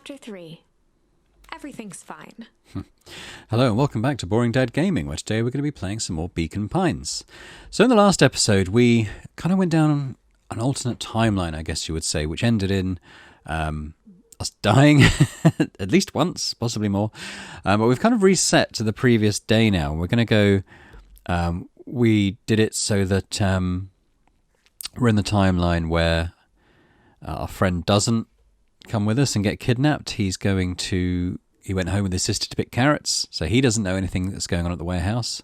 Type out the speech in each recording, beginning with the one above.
Chapter 3. Everything's fine. Hello and welcome back to Boring Dad Gaming, where today we're going to be playing some more Beacon Pines. So in the last episode we kind of went down an alternate timeline, I guess you would say, which ended in us dying at least once, possibly more. But we've kind of reset to the previous day now. We're going to go... we did it so that we're in the timeline where our friend doesn't come with us and get kidnapped. He went home with his sister to pick carrots, so he doesn't know anything that's going on at the warehouse.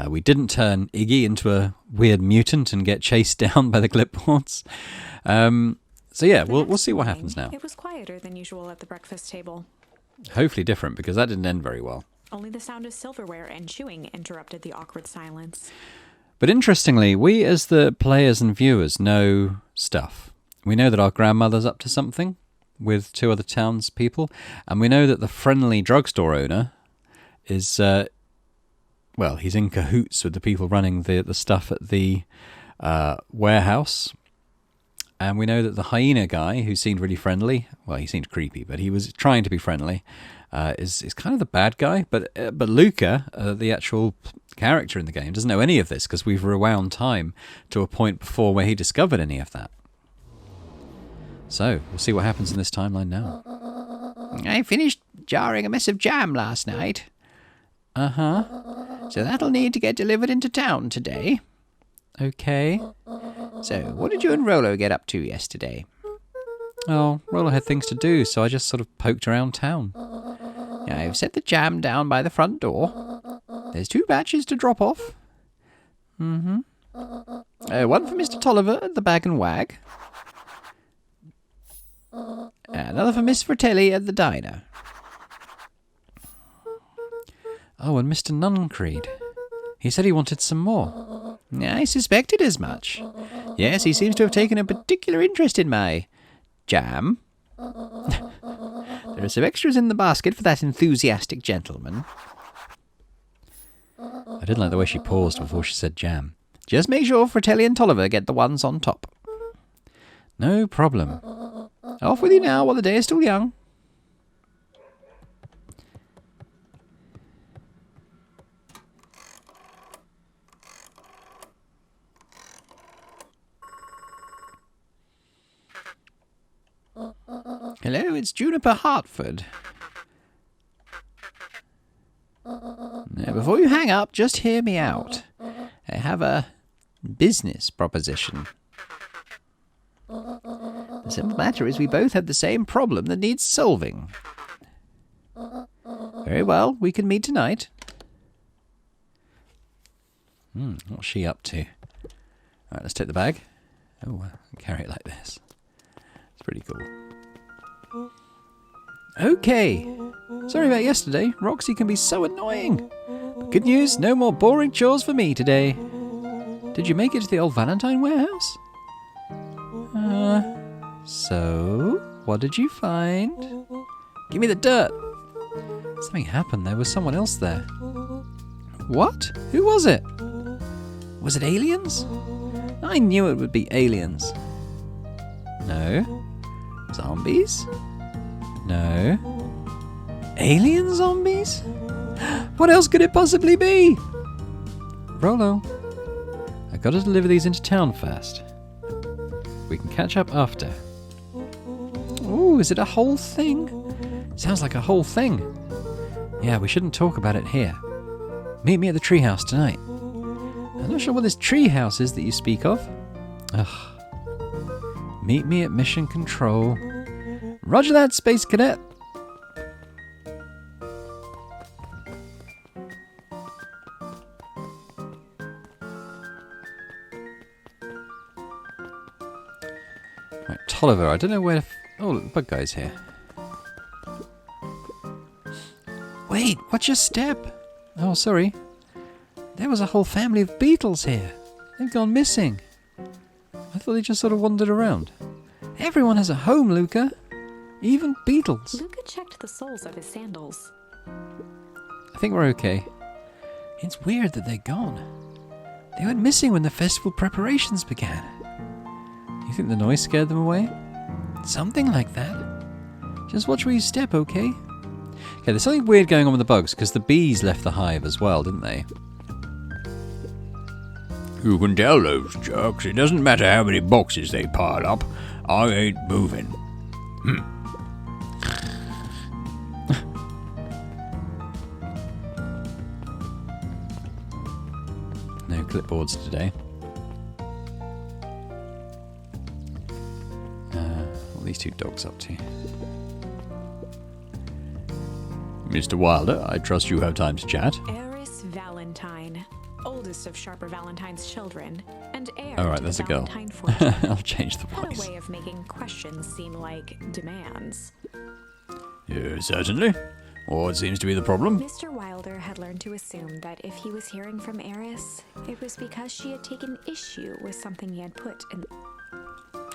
We didn't turn Iggy into a weird mutant and get chased down by the clipboards. So yeah, we'll see what happens now. It was quieter than usual at the breakfast table. Hopefully different, because that didn't end very well. Only the sound of silverware and chewing interrupted the awkward silence. But interestingly, we as the players and viewers know stuff. We know that our grandmother's up to something with two other townspeople, and we know that the friendly drugstore owner is, he's in cahoots with the people running the stuff at the warehouse. And we know that the hyena guy, who seemed really friendly, well, he seemed creepy, but he was trying to be friendly, is kind of the bad guy. But Luca, the actual character in the game, doesn't know any of this because we've rewound time to a point before where he discovered any of that. So, we'll see what happens in this timeline now. I finished jarring a mess of jam last night. Uh-huh. So that'll need to get delivered into town today. Okay. So, what did you and Rolo get up to yesterday? Oh, Rolo had things to do, so I just sort of poked around town. I've set the jam down by the front door. There's 2 batches to drop off. Mm-hmm. One for Mr. Tolliver at the Bag and Wag. Another for Miss Fratelli at the diner. Oh, and Mr. Nuncreed. He said he wanted some more. I suspected as much. Yes, he seems to have taken a particular interest in my jam. There are some extras in the basket for that enthusiastic gentleman. I didn't like the way she paused before she said jam. Just make sure Fratelli and Tolliver get the ones on top. No problem. Off with you now while the day is still young. Hello, it's Juniper Hartford. Now, before you hang up, just hear me out. I have a business proposition. The simple matter is we both have the same problem that needs solving. Very well, we can meet tonight. What's she up to? Alright, let's take the bag. Oh, carry it like this. It's pretty cool. Okay. Sorry about yesterday. Roxy can be so annoying. But good news, no more boring chores for me today. Did you make it to the old Valentine warehouse? So, what did you find? Give me the dirt. Something happened. There was someone else there. What? Who was it? Was it aliens? I knew it would be aliens. No. Zombies? No. Alien zombies? What else could it possibly be? Rolo, I gotta deliver these into town first. We can catch up after. Ooh, is it a whole thing? Sounds like a whole thing. Yeah, we shouldn't talk about it here. Meet me at the treehouse tonight. I'm not sure what this treehouse is that you speak of. Ugh. Meet me at Mission Control. Roger that, Space Cadet. Right, Tolliver, I don't know where to... Oh, look, the bug guy's here. Wait, watch your step. Oh, sorry. There was a whole family of beetles here. They've gone missing. I thought they just sort of wandered around. Everyone has a home, Luca. Even beetles. Luca checked the soles of his sandals. I think we're okay. It's weird that they're gone. They went missing when the festival preparations began. You think the noise scared them away? Something like that. Just watch where you step, okay? Okay, there's something weird going on with the bugs, because the bees left the hive as well, didn't they? You can tell those jerks. It doesn't matter how many boxes they pile up. I ain't moving. No clipboards today. What are these two dogs up to? Mr. Wilder, I trust you have time to chat. Eris Valentine, oldest of Sharper Valentine's children, and heir All right, to there's the a girl. Valentine fortune. I'll change the Had a voice. way of making questions seem like demands. Certainly. What seems to be the problem? Mr. Wilder had learned to assume that if he was hearing from Eris, it was because she had taken issue with something he had put in.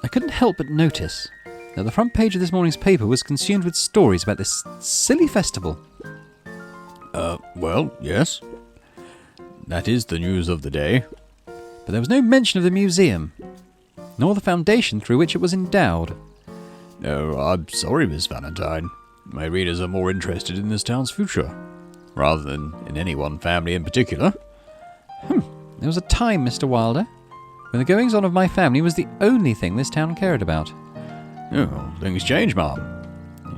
I couldn't help but notice that the front page of this morning's paper was consumed with stories about this silly festival. Well, yes. That is the news of the day. But there was no mention of the museum, nor the foundation through which it was endowed. Oh, I'm sorry, Miss Valentine. My readers are more interested in this town's future, rather than in any one family in particular. There was a time, Mr. Wilder, when the goings-on of my family was the only thing this town cared about. Oh, things change, ma'am.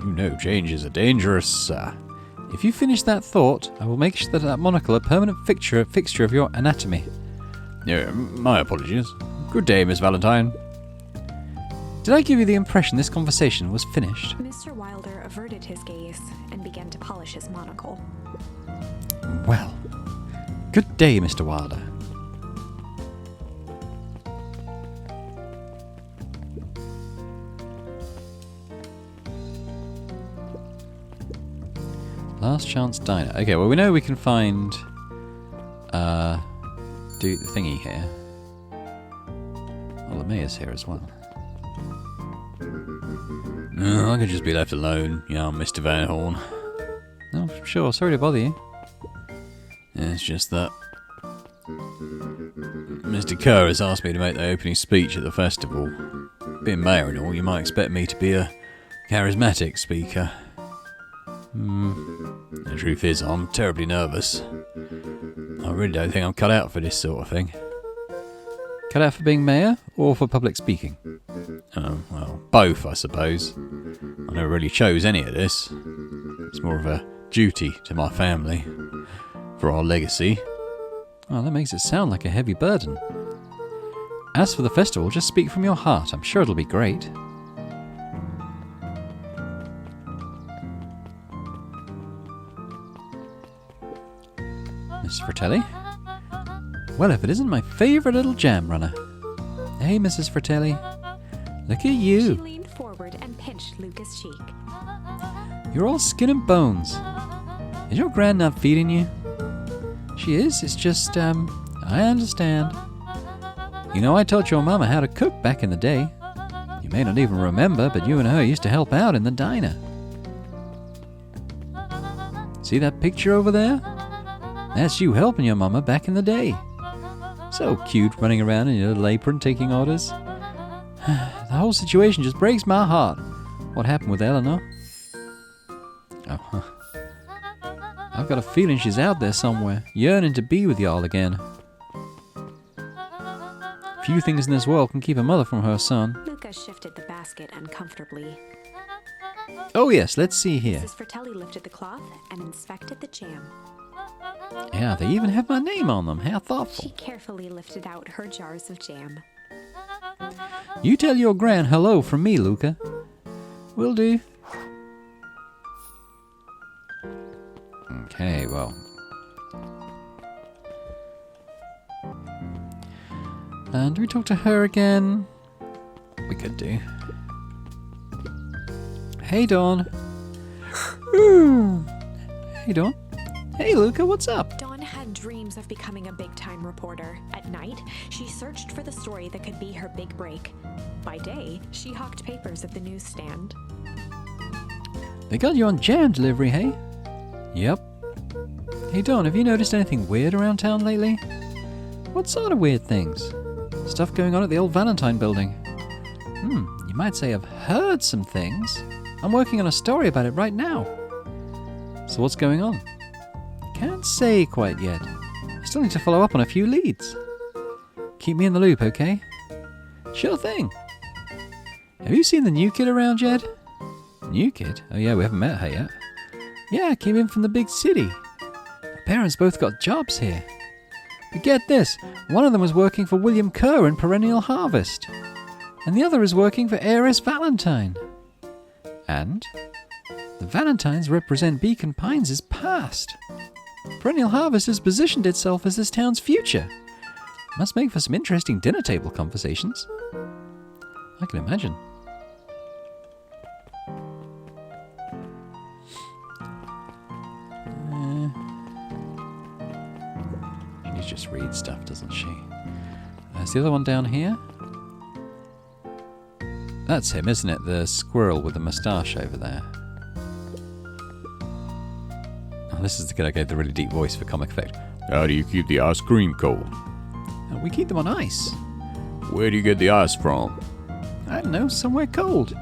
You know change is a dangerous... If you finish that thought, I will make sure that monocle a permanent fixture of your anatomy. My apologies. Good day, Miss Valentine. Did I give you the impression this conversation was finished? Mr. Wilder averted his gaze and began to polish his monocle. Well, good day, Mr. Wilder. Last Chance Diner. Okay, well we know we can find do the thingy here. Well, the mayor's here as well. No, I could just be left alone, young Mr. Van Horn. Oh, sure, sorry to bother you. It's just that Mr. Kerr has asked me to make the opening speech at the festival. Being mayor and all, you might expect me to be a charismatic speaker. The truth is, I'm terribly nervous. I really don't think I'm cut out for this sort of thing. Cut out for being mayor or for public speaking? Well, both, I suppose. I never really chose any of this. It's more of a duty to my family, for our legacy. Well, that makes it sound like a heavy burden. As for the festival, just speak from your heart. I'm sure it'll be great. Mrs. Fratelli? Well, if it isn't my favourite little jam runner. Hey, Mrs. Fratelli. Look at She you. leaned forward and pinched Luca's cheek. You're all skin and bones. Is your gran not feeding you? She is. It's just, I understand. You know, I taught your mama how to cook back in the day. You may not even remember, but you and her used to help out in the diner. See that picture over there? That's you helping your mama back in the day. So cute, running around in your little apron taking orders. The whole situation just breaks my heart. What happened with Eleanor? Oh, I've got a feeling she's out there somewhere, yearning to be with y'all again. Few things in this world can keep a mother from her son. Luca shifted the basket uncomfortably. Oh yes, let's see here. Mrs. Fratelli lifted the cloth and inspected the jam. Yeah, they even have my name on them. How thoughtful. She carefully lifted out her jars of jam. You tell your gran hello from me, Luca. Will do. Okay, well. And do we talk to her again? We could do. Hey, Dawn. Hey, Dawn. Hey, Luca, what's up? Dawn had dreams of becoming a big-time reporter. At night, she searched for the story that could be her big break. By day, she hawked papers at the newsstand. They got you on jam delivery, hey? Yep. Hey, Dawn, have you noticed anything weird around town lately? What sort of weird things? Stuff going on at the old Valentine building. You might say I've heard some things. I'm working on a story about it right now. So what's going on? Can't say quite yet. I still need to follow up on a few leads. Keep me in the loop, okay? Sure thing. Have you seen the new kid around, Jed? New kid? Oh yeah, we haven't met her yet. Yeah, came in from the big city. Her parents both got jobs here. But get this, one of them was working for William Kerr in Perennial Harvest. And the other is working for Heiress Valentine. And the Valentines represent Beacon Pines' past. Perennial Harvest has positioned itself as this town's future. Must make for some interesting dinner table conversations. I can imagine. She just reads stuff, doesn't she? There's the other one down here. That's him, isn't it? The squirrel with the moustache over there. Oh, this is gonna get the really deep voice for comic effect. How do you keep the ice cream cold? We keep them on ice. Where do you get the ice from? I don't know, somewhere cold.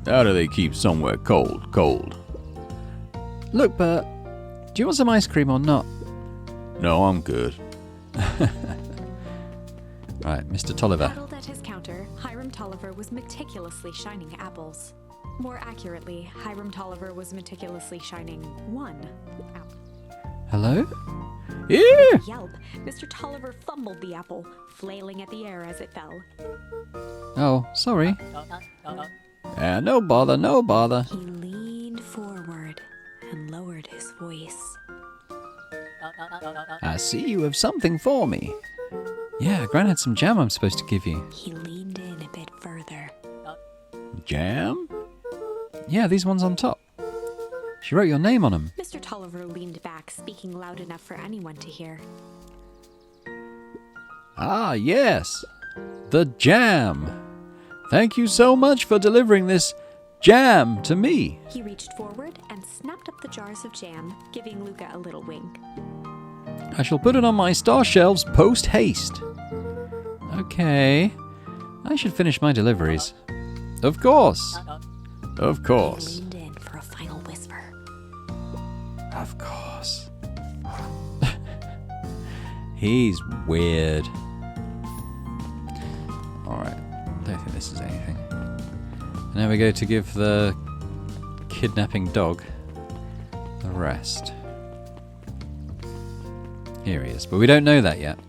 How do they keep somewhere cold? Look, Bert, do you want some ice cream or not? No, I'm good. Right, Mr. Tolliver. Huddled at his counter, Hiram Tolliver was meticulously shining apples. More accurately, Hiram Tolliver was meticulously shining one apple. Hello? Yeah! Yelp, Mr. Tolliver fumbled the apple, flailing at the air as it fell. Oh, sorry. No bother. He leaned forward and lowered his voice. I see you have something for me. Yeah, Gran had some jam I'm supposed to give you. He leaned in a bit further. Jam? Yeah, these ones on top. She wrote your name on them. Mr. Tolliver leaned back, speaking loud enough for anyone to hear. Ah, yes. The jam. Thank you so much for delivering this jam to me. He reached forward and snapped up the jars of jam, giving Luca a little wink. I shall put it on my store shelves post-haste. Okay. I should finish my deliveries. Of course. Of He course. leaned in for a final whisper. Of course. He's weird. Alright, don't think this is anything. Now we go to give the kidnapping dog the rest. Here he is, but we don't know that yet.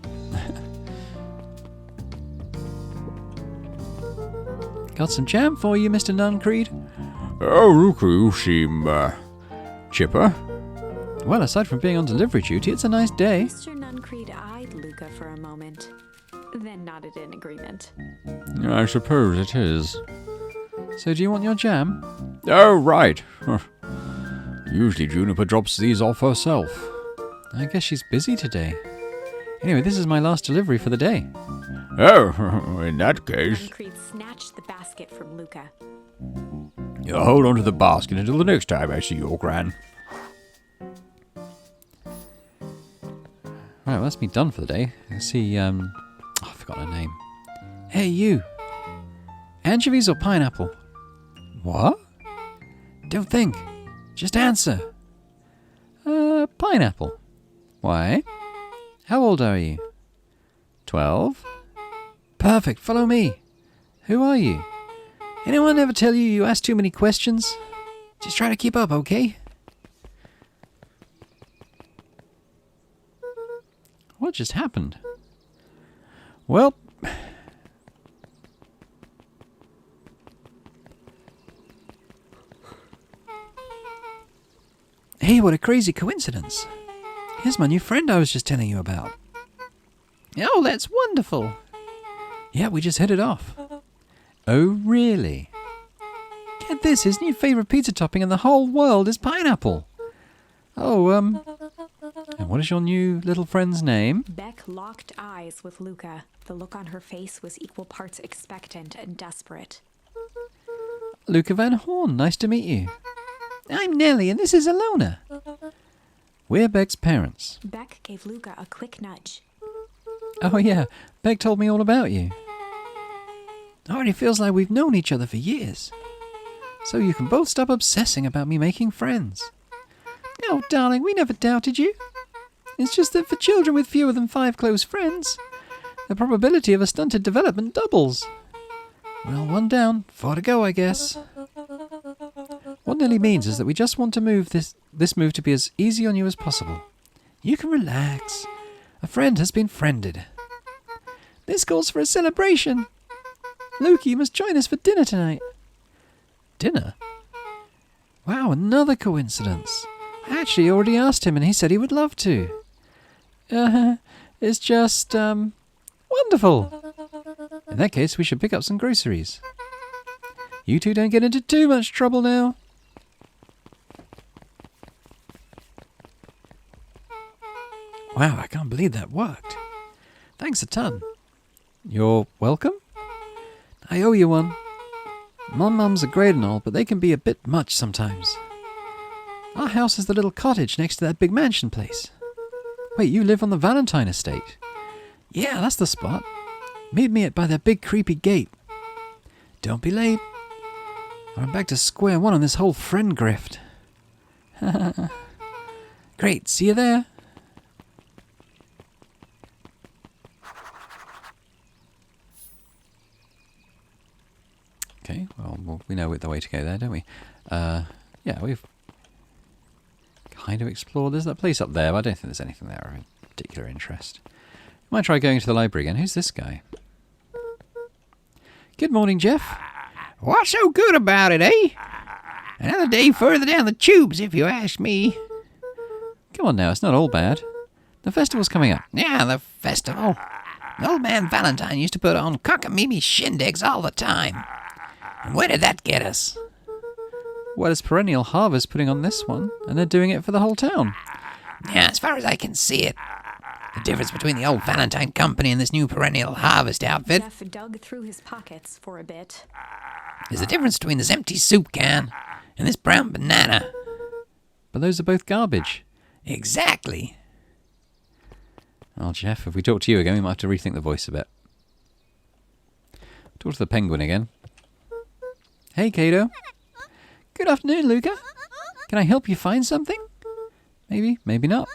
Got some jam for you, Mr. Nuncreed. Oh, look, you seem chipper. Well, aside from being on delivery duty, it's a nice day. Mr. Nuncreed eyed Luca for a moment, then nodded in agreement. I suppose it is. So do you want your jam? Oh, right. Usually Juniper drops these off herself. I guess she's busy today. Anyway, this is my last delivery for the day. Oh, in that case, Nuncreed snatched the basket from Luca. you hold on to the basket until the next time I see your gran. Right, well, that's me done for the day. I see, I forgot her name. Hey, you. Anchovies or pineapple? What? Don't think. Just answer. Pineapple. Why? How old are you? 12? Perfect, follow me. Who are you? Anyone ever tell you ask too many questions? Just try to keep up, okay? What just happened? Well... Hey, what a crazy coincidence. Here's my new friend I was just telling you about. Oh, that's wonderful. Yeah, we just hit it off. Oh, really? Get this, his new favourite pizza topping in the whole world is pineapple. Oh, and what is your new little friend's name? Beck locked eyes with Luca. The look on her face was equal parts expectant and desperate. Luca Van Horn, nice to meet you. I'm Nellie, and this is Alona. We're Beck's parents. Beck gave Luca a quick nudge. Oh yeah, Beck told me all about you. Already feels like we've known each other for years. So you can both stop obsessing about me making friends. Oh, darling, we never doubted you. It's just that for children with fewer than 5 close friends, the probability of a stunted development doubles. Well, 1 down, 4 to go, I guess. What Nelly means is that we just want to move this move to be as easy on you as possible. You can relax. A friend has been friended. This calls for a celebration. Luke, you must join us for dinner tonight. Dinner? Wow, another coincidence. I actually already asked him and he said he would love to. It's just, wonderful. In that case, we should pick up some groceries. You two don't get into too much trouble now. Wow, I can't believe that worked. Thanks a ton. You're welcome? I owe you one. Mums are great and all, but they can be a bit much sometimes. Our house is the little cottage next to that big mansion place. Wait, you live on the Valentine estate? Yeah, that's the spot. Meet me by that big creepy gate. Don't be late. Or I'm back to square one on this whole friend grift. Great, see you there. Okay, well, we know the way to go there, don't we? Yeah, we've kind of explored. There's that place up there, but I don't think there's anything there of particular interest. Might try going to the library again. Who's this guy? Good morning, Jeff. What's so good about it, eh? Another day further down the tubes, if you ask me. Come on now, it's not all bad. The festival's coming up. Yeah, the festival. Old man Valentine used to put on cockamamie shindigs all the time. And where did that get us? Well, it's Perennial Harvest putting on this one, and they're doing it for the whole town. Yeah, as far as I can see it. The difference between the old Valentine Company and this new Perennial Harvest outfit Jeff dug through his pockets for a bit. is the difference between this empty soup can and this brown banana. But those are both garbage. Exactly. Oh, Jeff, if we talk to you again, we might have to rethink the voice a bit. Talk to the penguin again. Hey, Kato. Good afternoon, Luca. Can I help you find something? Maybe, maybe not.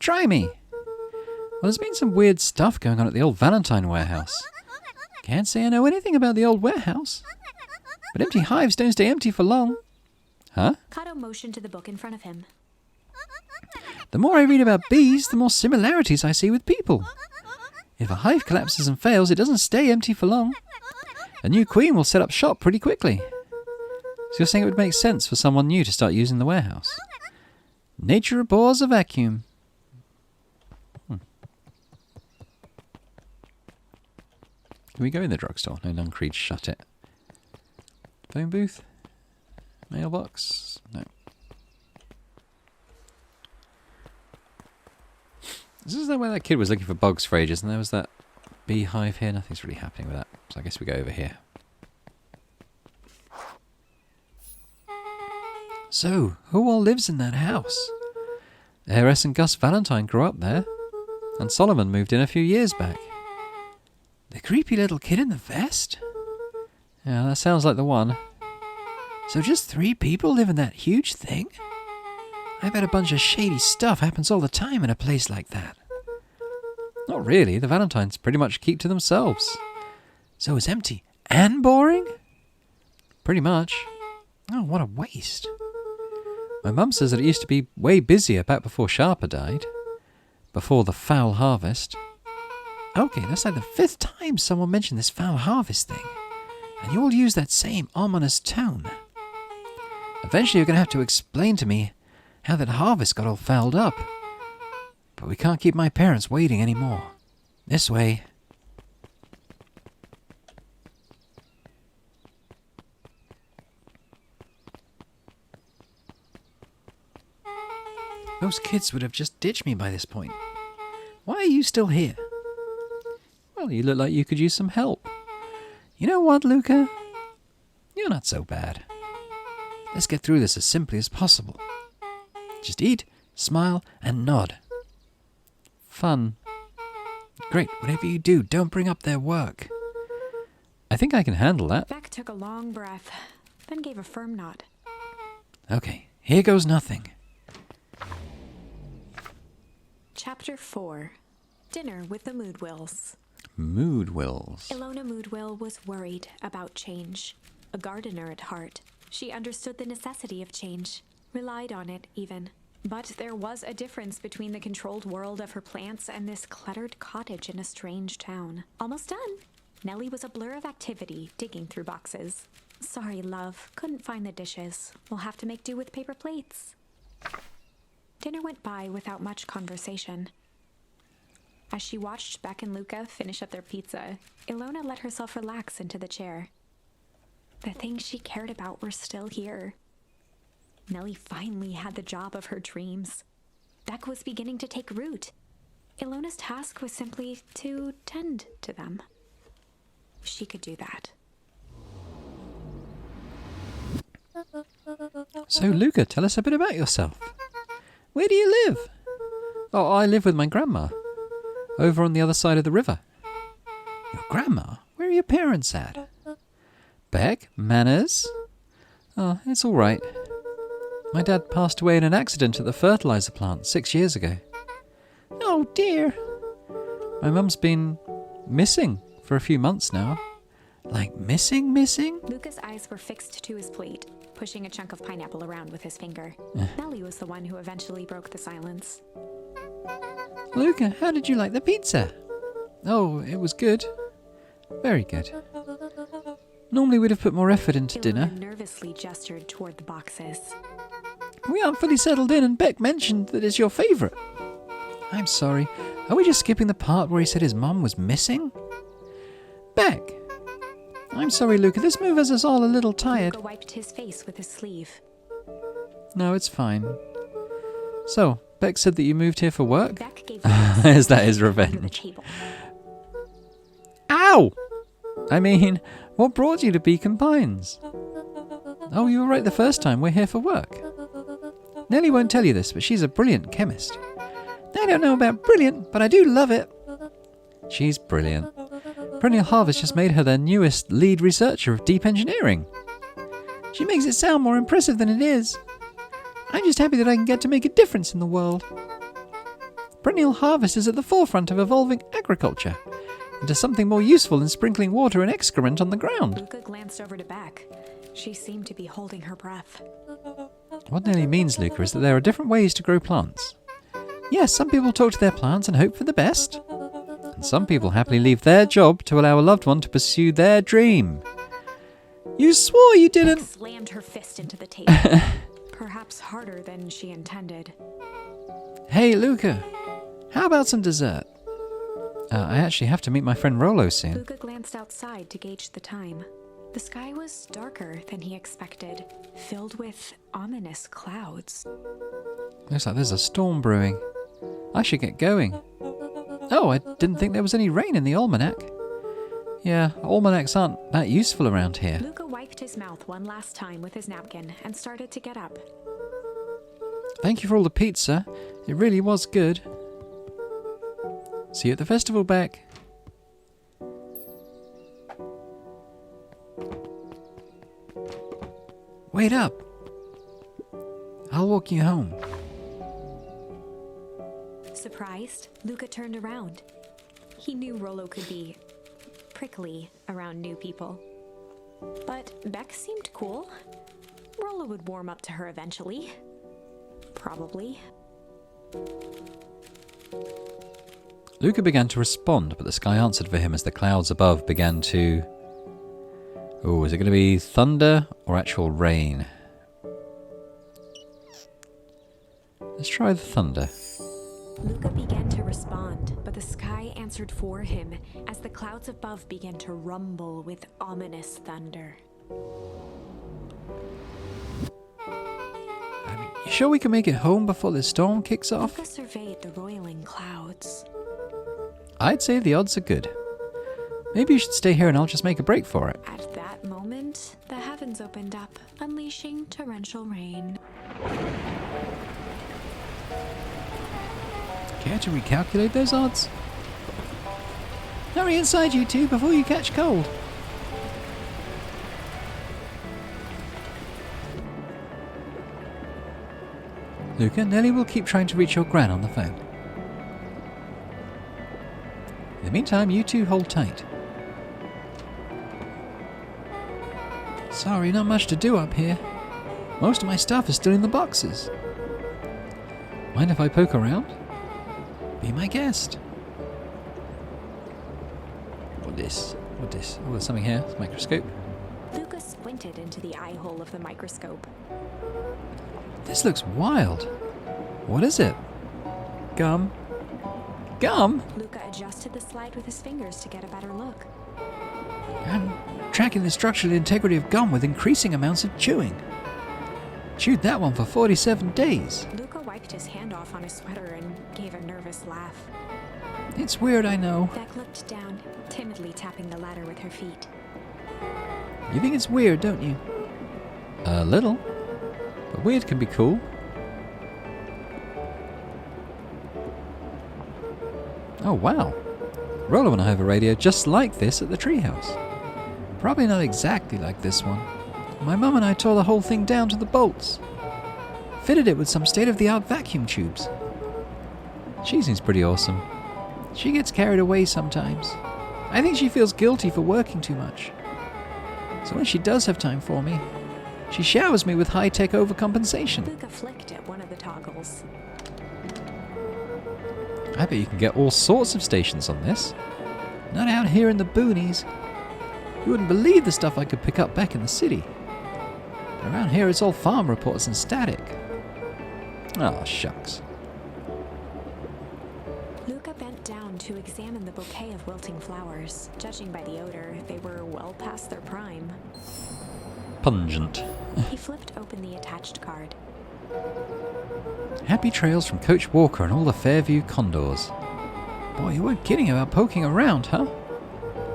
Try me. Well, there's been some weird stuff going on at the old Valentine warehouse. Can't say I know anything about the old warehouse. But empty hives don't stay empty for long. Huh? Kato motioned to the book in front of him. The more I read about bees, the more similarities I see with people. If a hive collapses and fails, it doesn't stay empty for long. A new queen will set up shop pretty quickly. So you're saying it would make sense for someone new to start using the warehouse? Nature abhors a vacuum. Can we go in the drugstore? No, Nuncreed shut it. Phone booth? Mailbox? No. This is where that kid was looking for bugs for ages, and there was that beehive here. Nothing's really happening with that. So I guess we go over here. So, who all lives in that house? Heiress and Gus Valentine grew up there, and Solomon moved in a few years back. The creepy little kid in the vest? Yeah, that sounds like the one. So just 3 people live in that huge thing? I bet a bunch of shady stuff happens all the time in a place like that. Not really, the Valentines pretty much keep to themselves. So it's empty and boring? Pretty much. Oh, what a waste. My mum says that it used to be way busier back before Sharper died. Before the foul harvest. Okay, that's like the 5th time someone mentioned this foul harvest thing. And you all use that same ominous tone. Eventually you're going to have to explain to me how that harvest got all fouled up. But we can't keep my parents waiting anymore. This way. Those kids would have just ditched me by this point. Why are you still here? Well, you look like you could use some help. You know what, Luca? You're not so bad. Let's get through this as simply as possible. Just eat, smile, and nod. Fun. Great, whatever you do, don't bring up their work. I think I can handle that. Beck took a long breath. then gave a firm nod. Okay, here goes nothing. Chapter 4. Dinner with the Moodwills. Moodwills. Ilona Moodwill was worried about change. A gardener at heart, she understood the necessity of change, relied on it even. But there was a difference between the controlled world of her plants and this cluttered cottage in a strange town. Almost done. Nellie was a blur of activity, digging through boxes. Sorry, love, couldn't find the dishes. We'll have to make do with paper plates. Dinner went by without much conversation. As she watched Beck and Luca finish up their pizza, Ilona let herself relax into the chair. The things she cared about were still here. Nellie finally had the job of her dreams. Beck was beginning to take root. Ilona's task was simply to tend to them. She could do that. So, Luca, tell us a bit about yourself. Where do you live? Oh, I live with my grandma. Over on the other side of the river. Your grandma? Where are your parents at? Beck? Manners? Oh, it's all right. My dad passed away in an accident at the fertilizer plant 6 years ago. Oh, dear. My mum's been missing for a few months now. Like missing? Luca's eyes were fixed to his plate, pushing a chunk of pineapple around with his finger. Nellie was the one who eventually broke the silence. Luca, how did you like the pizza? Oh, it was good. Very good. Normally we'd have put more effort into dinner. Ilona nervously gestured toward the boxes. We aren't fully settled in and Beck mentioned that it's your favourite. I'm sorry. Are we just skipping the part where he said his mum was missing? Beck. I'm sorry, Luca. This move has us all a little tired. Luca wiped his face with his sleeve. No, it's fine. So, Beck said that you moved here for work? Beck gave Is that his under the revenge? table. Ow! I mean, what brought you to Beacon Pines? Oh, you were right the first time. We're here for work. Nellie won't tell you this, but she's a brilliant chemist. I don't know about brilliant, but I do love it. She's brilliant. Perennial Harvest just made her their newest lead researcher of deep engineering. She makes it sound more impressive than it is. I'm just happy that I can get to make a difference in the world. Perennial Harvest is at the forefront of evolving agriculture into something more useful than sprinkling water and excrement on the ground. Luca glanced over to Beck. She seemed to be holding her breath. What Nellie means, Luca, is that there are different ways to grow plants. Yes, some people talk to their plants and hope for the best. And some people happily leave their job to allow a loved one to pursue their dream. You swore you Beck didn't... slammed her fist into the table, perhaps harder than she intended. Hey, Luca, how about some dessert? I actually have to meet my friend Rolo soon. Luca glanced outside to gauge the time. The sky was darker than he expected, filled with ominous clouds. Looks like there's a storm brewing. I should get going. Oh, I didn't think there was any rain in the almanac. Yeah, almanacs aren't that useful around here. Luca wiped his mouth one last time with his napkin and started to get up. Thank you for all the pizza. It really was good. See you at the festival, Beck. Wait up. I'll walk you home. Surprised, Luca turned around. He knew Rolo could be prickly around new people. But Beck seemed cool. Rolo would warm up to her eventually. Probably. Luca began to respond, but the sky answered for him as the clouds above began to... Oh, is it going to be thunder or actual rain? Let's try the thunder. Luca began to respond, but the sky answered for him as the clouds above began to rumble with ominous thunder. You sure we can make it home before the storm kicks off? Luca surveyed the roiling clouds. I'd say the odds are good. Maybe you should stay here and I'll just make a break for it. At that moment, the heavens opened up, unleashing torrential rain. Care to recalculate those odds? Hurry inside, you two, before you catch cold. Luca, Nellie will keep trying to reach your gran on the phone. In the meantime, you two hold tight. Sorry, not much to do up here. Most of my stuff is still in the boxes. Mind if I poke around? Be my guest. What this? What this? Oh, there's something here. It's a microscope. Luca squinted into the eye hole of the microscope. This looks wild. What is it? Gum? Gum? Luca adjusted the slide with his fingers to get a better look. I'm tracking the structural integrity of gum with increasing amounts of chewing. Chewed that one for 47 days. Luca wiped his hand off on his sweater and gave a nervous laugh. It's weird, I know. Beck looked down, timidly tapping the ladder with her feet. You think it's weird, don't you? A little. But weird can be cool. Oh, wow. Rollo and I have a radio just like this at the treehouse. Probably not exactly like this one. My mum and I tore the whole thing down to the bolts. Fitted it with some state-of-the-art vacuum tubes. She seems pretty awesome. She gets carried away sometimes. I think she feels guilty for working too much. So when she does have time for me, she showers me with high-tech overcompensation. Luca flicked at one of the toggles. I bet you can get all sorts of stations on this. Not out here in the boonies. You wouldn't believe the stuff I could pick up back in the city. Around here it's all farm reports and static. Oh, shucks. Luca bent down to examine the bouquet of wilting flowers. Judging by the odor, they were well past their prime. Pungent. He flipped open the attached card. Happy trails from Coach Walker and all the Fairview condors. Boy, you weren't kidding about poking around, huh?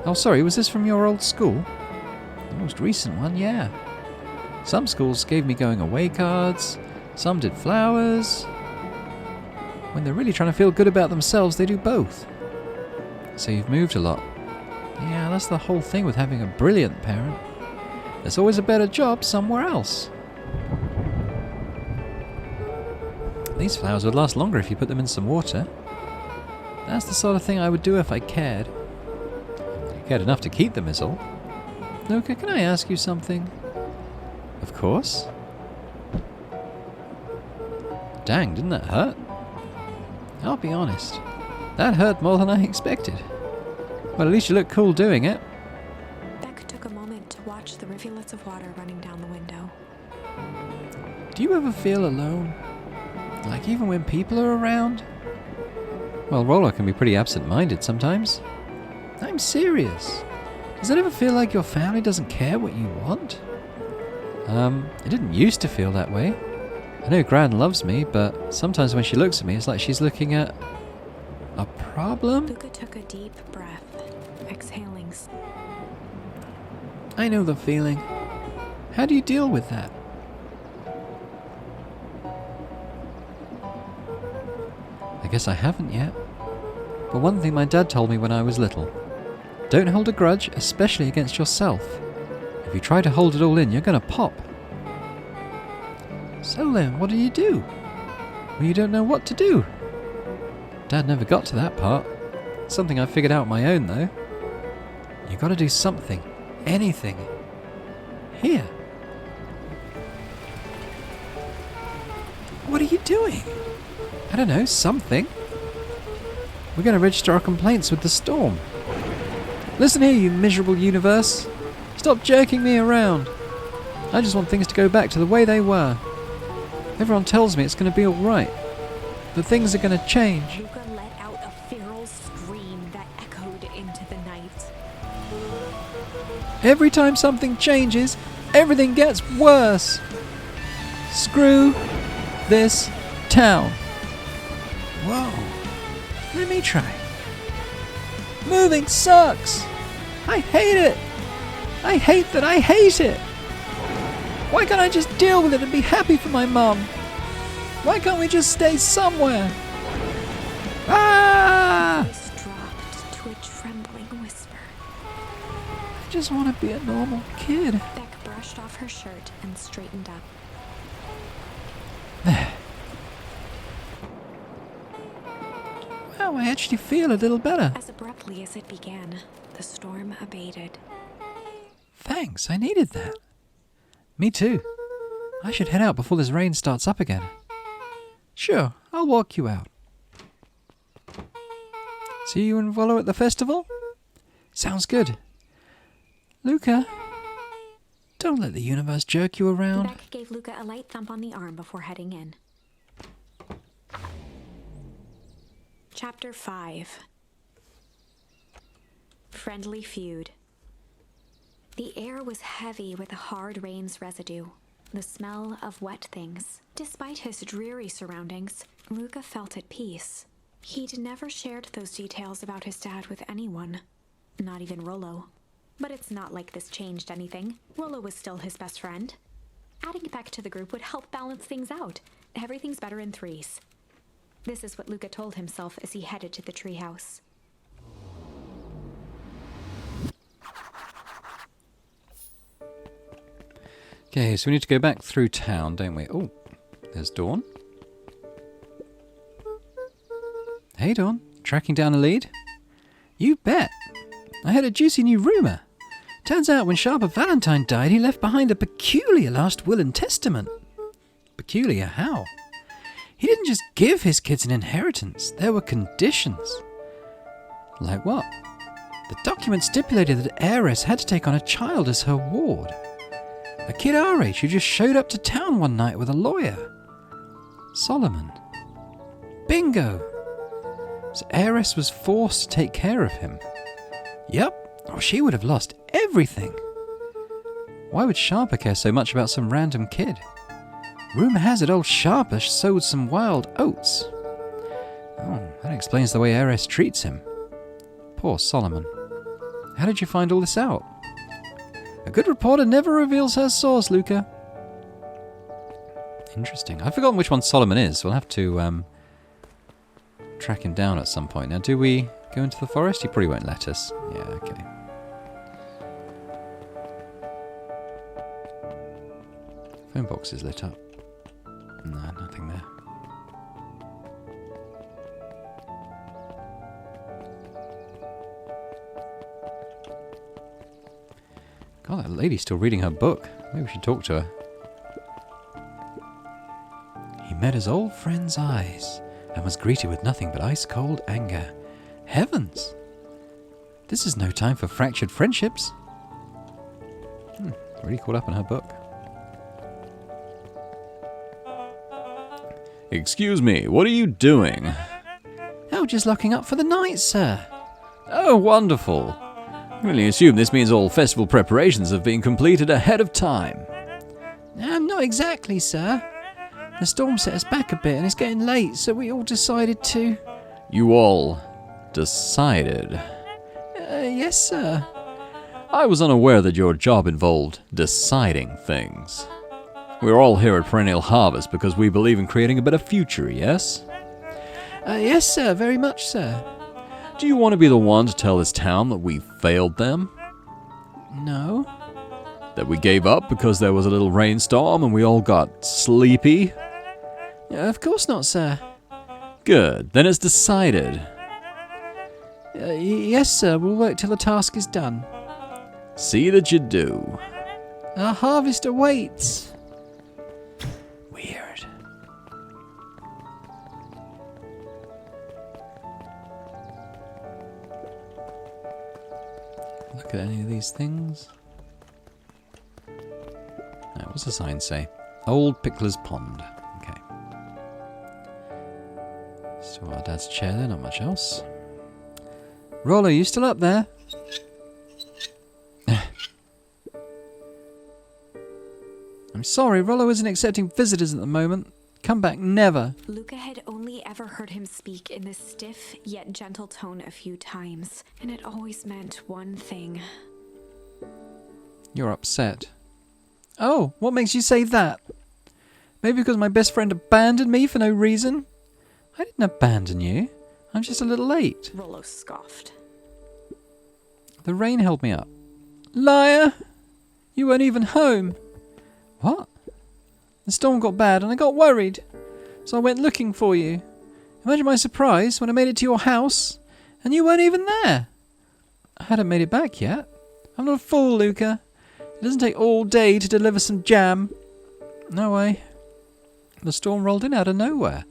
Oh, sorry, was this from your old school? The most recent one, yeah. Some schools gave me going away cards, some did flowers. When they're really trying to feel good about themselves, they do both. So you've moved a lot. Yeah, that's the whole thing with having a brilliant parent. There's always a better job somewhere else. These flowers would last longer if you put them in some water. That's the sort of thing I would do if I cared. I cared enough to keep them is all. Luca, can I ask you something? Of course. Dang, didn't that hurt? I'll be honest. That hurt more than I expected. Well, at least you look cool doing it. Beck took a moment to watch the rivulets of water running down the window. Do you ever feel alone? Like even when people are around? Well, Rollo can be pretty absent-minded sometimes. I'm serious. Does it ever feel like your family doesn't care what you want? It didn't used to feel that way. I know Gran loves me, but sometimes when she looks at me, it's like she's looking at a problem. Luca took a deep breath, exhaling. I know the feeling. How do you deal with that? I guess I haven't yet. But one thing my dad told me when I was little. Don't hold a grudge, especially against yourself. If you try to hold it all in, you're gonna pop. So then, what do? Well, you don't know what to do. Dad never got to that part. Something I figured out on my own, though. You gotta do something. Anything. Here. What are you doing? I don't know, something. We're gonna register our complaints with the storm. Listen here, you miserable universe. Stop jerking me around. I just want things to go back to the way they were. Everyone tells me it's going to be alright. That things are going to change. Luca let out a feral scream that echoed into the night. Every time something changes, everything gets worse. Screw this town. Whoa. Let me try. Moving sucks. I hate it. I hate that I hate it. Why can't I just deal with it and be happy for my mum? Why can't we just stay somewhere? Ah! His voice dropped to a trembling whisper. I just want to be a normal kid. Beck brushed off her shirt and straightened up. There. Now I actually feel a little better. As abruptly as it began, the storm abated. Thanks, I needed that. Me too. I should head out before this rain starts up again. Sure, I'll walk you out. See you and Volo at the festival? Sounds good. Luca, don't let the universe jerk you around. Beck gave Luca a light thump on the arm before heading in. Chapter 5. Friendly Feud. The air was heavy with the hard rain's residue, the smell of wet things. Despite his dreary surroundings, Luca felt at peace. He'd never shared those details about his dad with anyone, not even Rollo. But it's not like this changed anything. Rollo was still his best friend. Adding Beck to the group would help balance things out. Everything's better in threes. This is what Luca told himself as he headed to the treehouse. Okay, so we need to go back through town, don't we? Oh, there's Dawn. Hey, Dawn. Tracking down a lead? You bet. I heard a juicy new rumour. Turns out when Sharper Valentine died, he left behind a peculiar last will and testament. Peculiar how? He didn't just give his kids an inheritance. There were conditions. Like what? The document stipulated that Heiress had to take on a child as her ward. A kid our age who just showed up to town one night with a lawyer. Solomon. Bingo! So Heiress was forced to take care of him. Yep, or she would have lost everything. Why would Sharper care so much about some random kid? Rumour has it old Sharper sowed some wild oats. Oh, that explains the way Heiress treats him. Poor Solomon. How did you find all this out? A good reporter never reveals her source, Luca. Interesting. I've forgotten which one Solomon is. We'll have to track him down at some point. Now, do we go into the forest? He probably won't let us. Yeah, okay. Phone box is lit up. No, nothing there. God, that lady's still reading her book. Maybe we should talk to her. He met his old friend's eyes and was greeted with nothing but ice-cold anger. Heavens! This is no time for fractured friendships. Really caught up in her book. Excuse me, what are you doing? Oh, just locking up for the night, sir. Oh, wonderful. I can only assume this means all festival preparations have been completed ahead of time. Not exactly, sir. The storm set us back a bit and it's getting late, so we all decided to... You all decided? Yes, sir. I was unaware that your job involved deciding things. We're all here at Perennial Harvest because we believe in creating a better future, yes? Yes, sir, very much, sir. Do you want to be the one to tell this town that we failed them? No. That we gave up because there was a little rainstorm and we all got sleepy? Of course not, sir. Good, then it's decided. Yes, sir, we'll work till the task is done. See that you do. Our harvest awaits. Weird. Look at any of these things. Now, what's the sign say? Old Pickler's Pond. Okay. Still our dad's chair there, not much else. Rollo, you still up there? I'm sorry, Rollo isn't accepting visitors at the moment. Come back never. Luca had only ever heard him speak in this stiff yet gentle tone a few times, and it always meant one thing. You're upset. Oh, what makes you say that? Maybe because my best friend abandoned me for no reason? I didn't abandon you. I'm just a little late. Rollo scoffed. The rain held me up. Liar! You weren't even home. What? The storm got bad and I got worried. So I went looking for you. Imagine my surprise when I made it to your house and you weren't even there. I hadn't made it back yet. I'm not a fool, Luca. It doesn't take all day to deliver some jam. No way. The storm rolled in out of nowhere,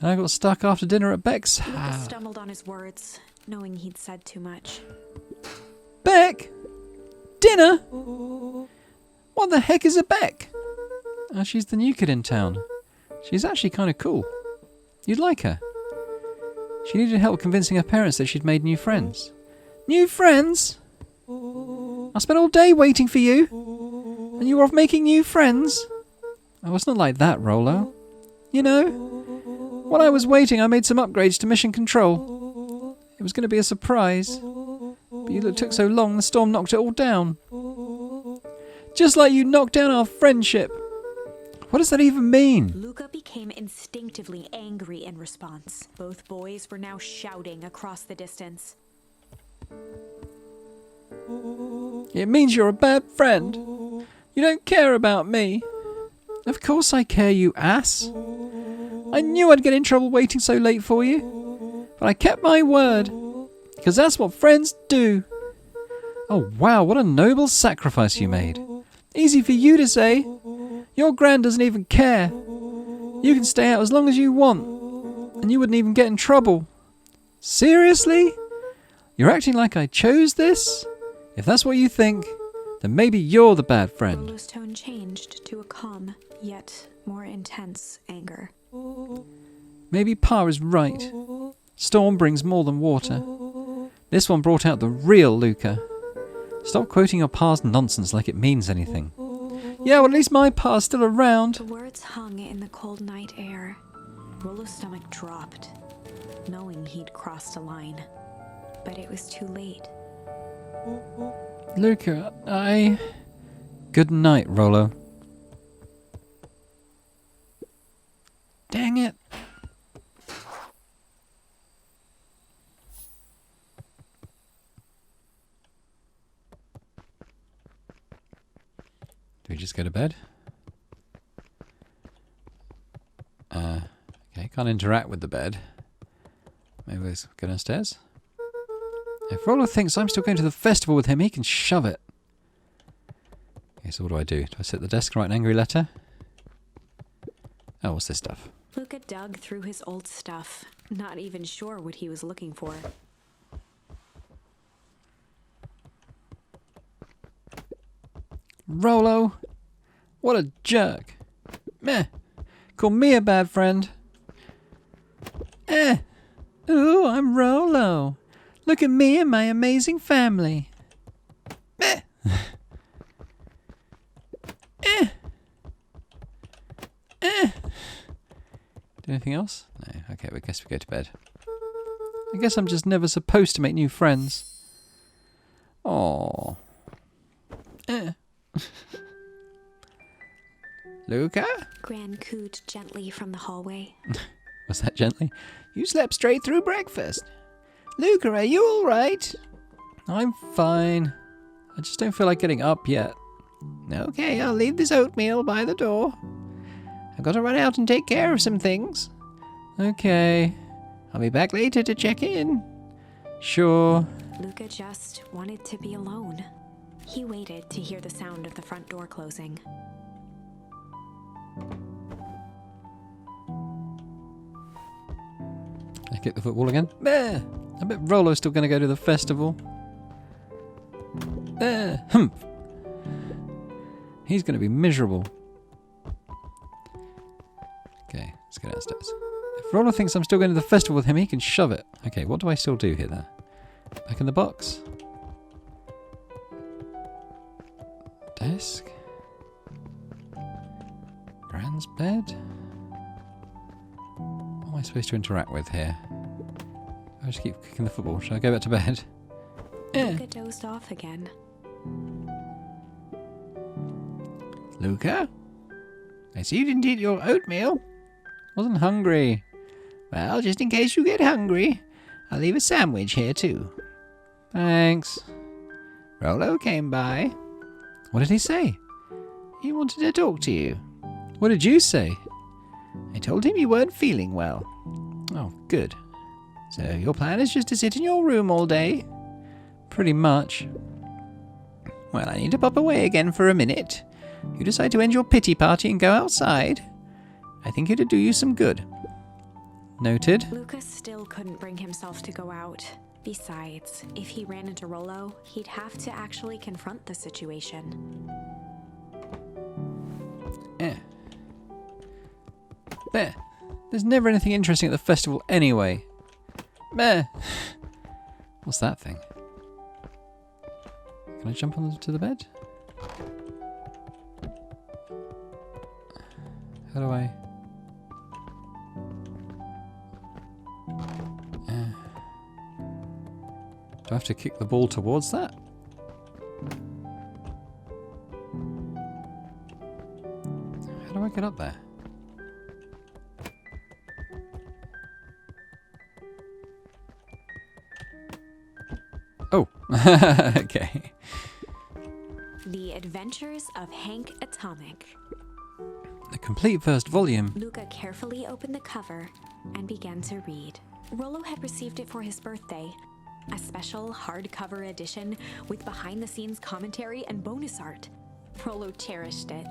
and I got stuck after dinner at Beck's Luca house. stumbled on his words, knowing he'd said too much. Beck? Dinner? What the heck is a Beck? She's the new kid in town. She's actually kind of cool. You'd like her. She needed help convincing her parents that she'd made new friends. New friends? I spent all day waiting for you, and you were off making new friends? Oh, it's not like that, Rolo. You know, while I was waiting, I made some upgrades to mission control. It was going to be a surprise, but you took so long, the storm knocked it all down. Just like you knocked down our friendship. What does that even mean? Luca became instinctively angry in response. Both boys were now shouting across the distance. It means you're a bad friend. You don't care about me. Of course I care, you ass. I knew I'd get in trouble waiting so late for you, but I kept my word, because that's what friends do. Oh wow, what a noble sacrifice you made. Easy for you to say. Your gran doesn't even care. You can stay out as long as you want, and you wouldn't even get in trouble. Seriously? You're acting like I chose this? If that's what you think, then maybe you're the bad friend. Rolo's tone changed to a calm, yet more intense anger. Maybe Pa is right. Storm brings more than water. This one brought out the real Luca. Stop quoting your pa's nonsense like it means anything. Yeah, well, at least my pa's still around. The words hung in the cold night air. Rolo's stomach dropped, knowing he'd crossed a line. But it was too late. Luca, Good night, Rolo. Dang it. Do we just go to bed? Okay, can't interact with the bed. Maybe let's go downstairs. If Rolo thinks I'm still going to the festival with him, he can shove it. Okay, so what do? Do I sit at the desk and write an angry letter? Oh, what's this stuff? Luca dug through his old stuff, not even sure what he was looking for. Rolo! What a jerk! Meh! Call me a bad friend! Ooh, I'm Rolo! Look at me and my amazing family! Meh! Do anything else? No. Okay, I guess we go to bed. I guess I'm just never supposed to make new friends. Aww. Luca? Gran cooed gently from the hallway. Was that gently? You slept straight through breakfast. Luca, are you all right? I'm fine. I just don't feel like getting up yet. Okay, I'll leave this oatmeal by the door. I've got to run out and take care of some things. Okay. I'll be back later to check in. Sure. Luca just wanted to be alone. He waited to hear the sound of the front door closing. I kick the football again. There. I bet Rolo's still going to go to the festival. There. Humph. He's going to be miserable. Okay, let's go downstairs. If Rolo thinks I'm still going to the festival with him, he can shove it. Okay, what do I still do here then? Back in the box. Desk. Gran's bed. What am I supposed to interact with here? I just keep kicking the football. Should I go back to bed? Luca dozed off again. Luca? I see you didn't eat your oatmeal. Wasn't hungry. Well, just in case you get hungry, I'll leave a sandwich here too. Thanks. Rolo came by. What did he say? He wanted to talk to you. What did you say? I told him you weren't feeling well. Oh, good. So your plan is just to sit in your room all day? Pretty much. Well, I need to pop away again for a minute. You decide to end your pity party and go outside? I think it'd do you some good. Noted. Lucas still couldn't bring himself to go out. Besides, if he ran into Rollo, he'd have to actually confront the situation. There. There's never anything interesting at the festival anyway. Meh. What's that thing? Can I jump onto the bed? How do I... do I have to kick the ball towards that? How do I get up there? Oh, okay. The Adventures of Hank Atomic. The complete first volume. Luca carefully opened the cover and began to read. Rollo had received it for his birthday. A special hardcover edition with behind-the-scenes commentary and bonus art. Rollo cherished it,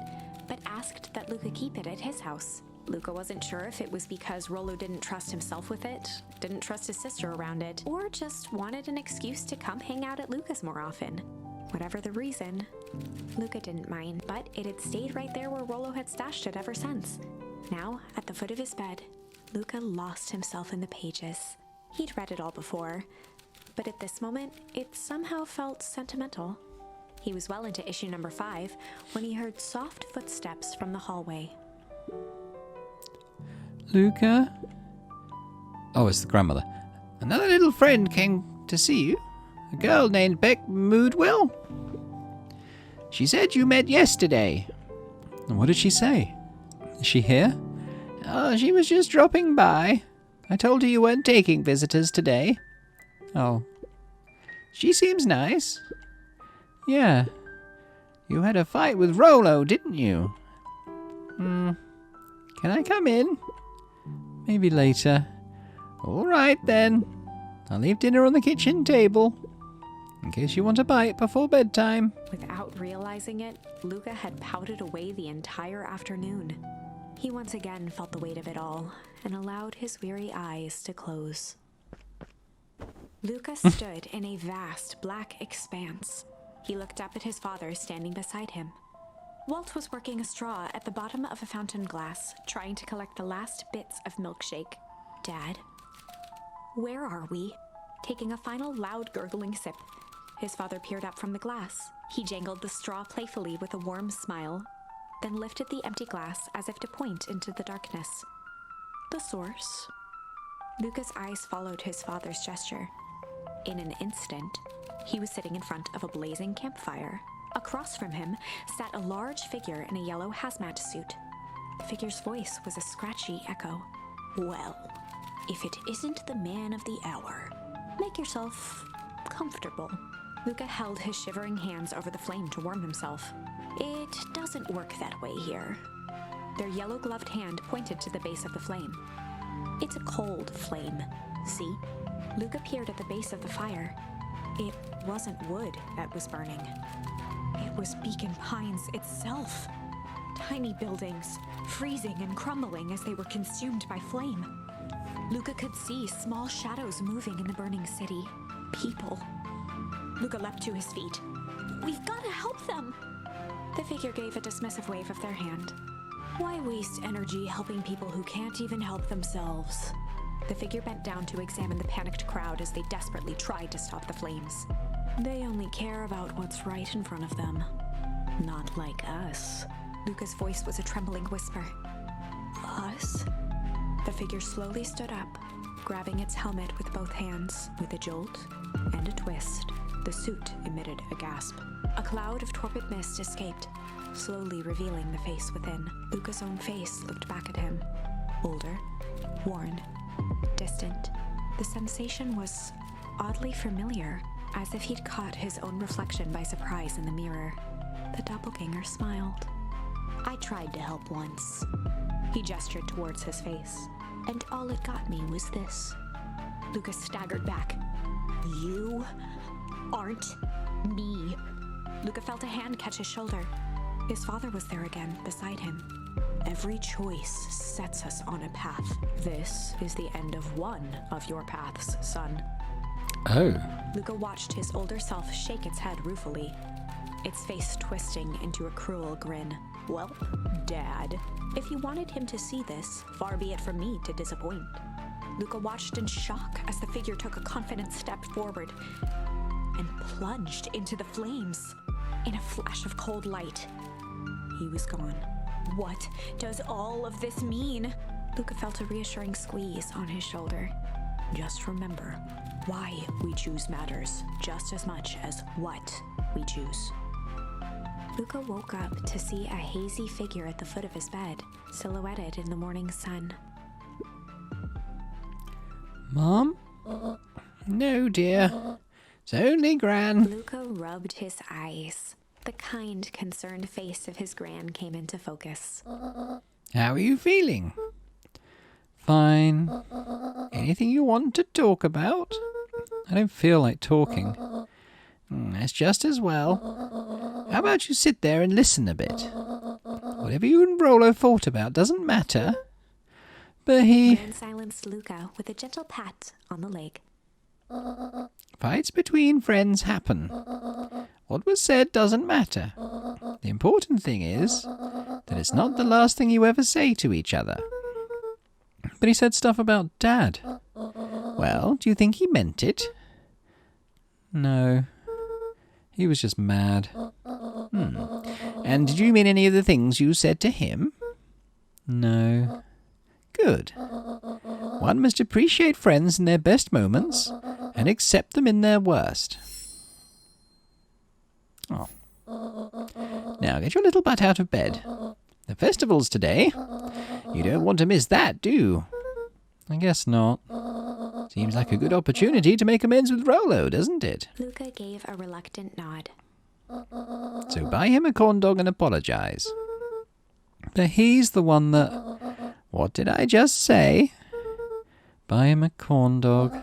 but asked that Luca keep it at his house. Luca wasn't sure if it was because Rollo didn't trust himself with it, didn't trust his sister around it, or just wanted an excuse to come hang out at Luca's more often. Whatever the reason, Luca didn't mind, but it had stayed right there where Rollo had stashed it ever since. Now, at the foot of his bed, Luca lost himself in the pages. He'd read it all before, but at this moment, it somehow felt sentimental. He was well into issue number 5 when he heard soft footsteps from the hallway. Luca? Oh, it's the grandmother. Another little friend came to see you. A girl named Beck Moodwell. She said you met yesterday. And what did she say? Is she here? Oh, she was just dropping by. I told her you weren't taking visitors today. Oh. She seems nice. Yeah. You had a fight with Rollo, didn't you? Can I come in? Maybe later. All right, then. I'll leave dinner on the kitchen table, in case you want a bite before bedtime. Without realizing it, Luca had pouted away the entire afternoon. He once again felt the weight of it all and allowed his weary eyes to close. Luca stood in a vast black expanse. He looked up at his father standing beside him. Walt was working a straw at the bottom of a fountain glass, trying to collect the last bits of milkshake. Dad? Where are we? Taking a final loud gurgling sip, his father peered up from the glass. He jangled the straw playfully with a warm smile, then lifted the empty glass as if to point into the darkness. The source? Luca's eyes followed his father's gesture. In an instant, he was sitting in front of a blazing campfire. Across from him sat a large figure in a yellow hazmat suit. The figure's voice was a scratchy echo. Well, if it isn't the man of the hour, make yourself comfortable. Luca held his shivering hands over the flame to warm himself. It doesn't work that way here. Their yellow-gloved hand pointed to the base of the flame. It's a cold flame, see? Luca peered at the base of the fire. It wasn't wood that was burning. It was Beacon Pines itself. Tiny buildings, freezing and crumbling as they were consumed by flame. Luca could see small shadows moving in the burning city. People. Luca leapt to his feet. We've got to help them! The figure gave a dismissive wave of their hand. Why waste energy helping people who can't even help themselves? The figure bent down to examine the panicked crowd as they desperately tried to stop the flames. They only care about what's right in front of them. Not like us. Luca's voice was a trembling whisper. Us? The figure slowly stood up, grabbing its helmet with both hands. With a jolt and a twist, the suit emitted a gasp. A cloud of torpid mist escaped, slowly revealing the face within. Luca's own face looked back at him. Older, worn, distant. The sensation was oddly familiar, as if he'd caught his own reflection by surprise in the mirror. The doppelganger smiled. I tried to help once. He gestured towards his face. And all it got me was this. Luca staggered back. You aren't me. Luca felt a hand catch his shoulder. His father was there again, beside him. Every choice sets us on a path. This is the end of one of your paths, son. Oh. Luca watched his older self shake its head ruefully, its face twisting into a cruel grin. Well, Dad, if you wanted him to see this, far be it from me to disappoint. Luca watched in shock as the figure took a confident step forward and plunged into the flames. In a flash of cold light, he was gone. What does all of this mean? Luca felt a reassuring squeeze on his shoulder. Just remember, why we choose matters just as much as what we choose. Luca woke up to see a hazy figure at the foot of his bed, silhouetted in the morning sun. Mom? No, dear. It's only Gran. Luca rubbed his eyes. The kind, concerned face of his gran came into focus. How are you feeling? Fine. Anything you want to talk about? I don't feel like talking. That's just as well. How about you sit there and listen a bit? Whatever you and Rollo thought about doesn't matter. But Gran silenced Luca with a gentle pat on the leg. Fights between friends happen. What was said doesn't matter. The important thing is that it's not the last thing you ever say to each other. But he said stuff about Dad. Well, do you think he meant it? No. He was just mad. And did you mean any of the things you said to him? No. Good. One must appreciate friends in their best moments and accept them in their worst. Oh. Now get your little butt out of bed. The festival's today. You don't want to miss that, do you? I guess not. Seems like a good opportunity to make amends with Rollo, doesn't it? Luca gave a reluctant nod. So buy him a corn dog and apologize. But he's the one that... What did I just say? Buy him a corn dog.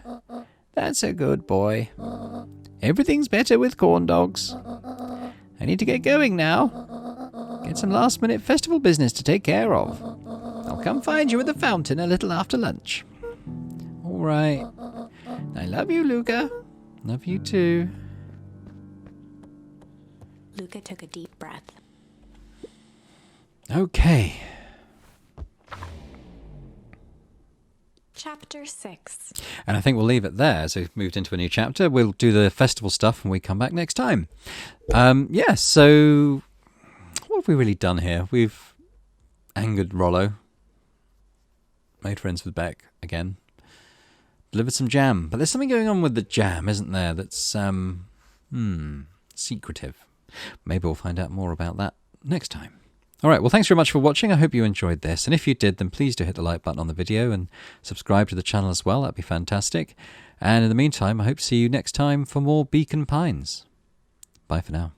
That's a good boy. Everything's better with corn dogs. I need to get going now. Get some last-minute festival business to take care of. I'll come find you at the fountain a little after lunch. All right. I love you, Luca. Love you too. Luca took a deep breath. Okay. Chapter 6. And I think we'll leave it there. So we've moved into a new chapter. We'll do the festival stuff when we come back next time. So what have we really done here? We've angered Rollo. Made friends with Beck again. Delivered some jam. But there's something going on with the jam, isn't there? That's, secretive. Maybe we'll find out more about that next time. All right, well, thanks very much for watching. I hope you enjoyed this. And if you did, then please do hit the like button on the video and subscribe to the channel as well. That'd be fantastic. And in the meantime, I hope to see you next time for more Beacon Pines. Bye for now.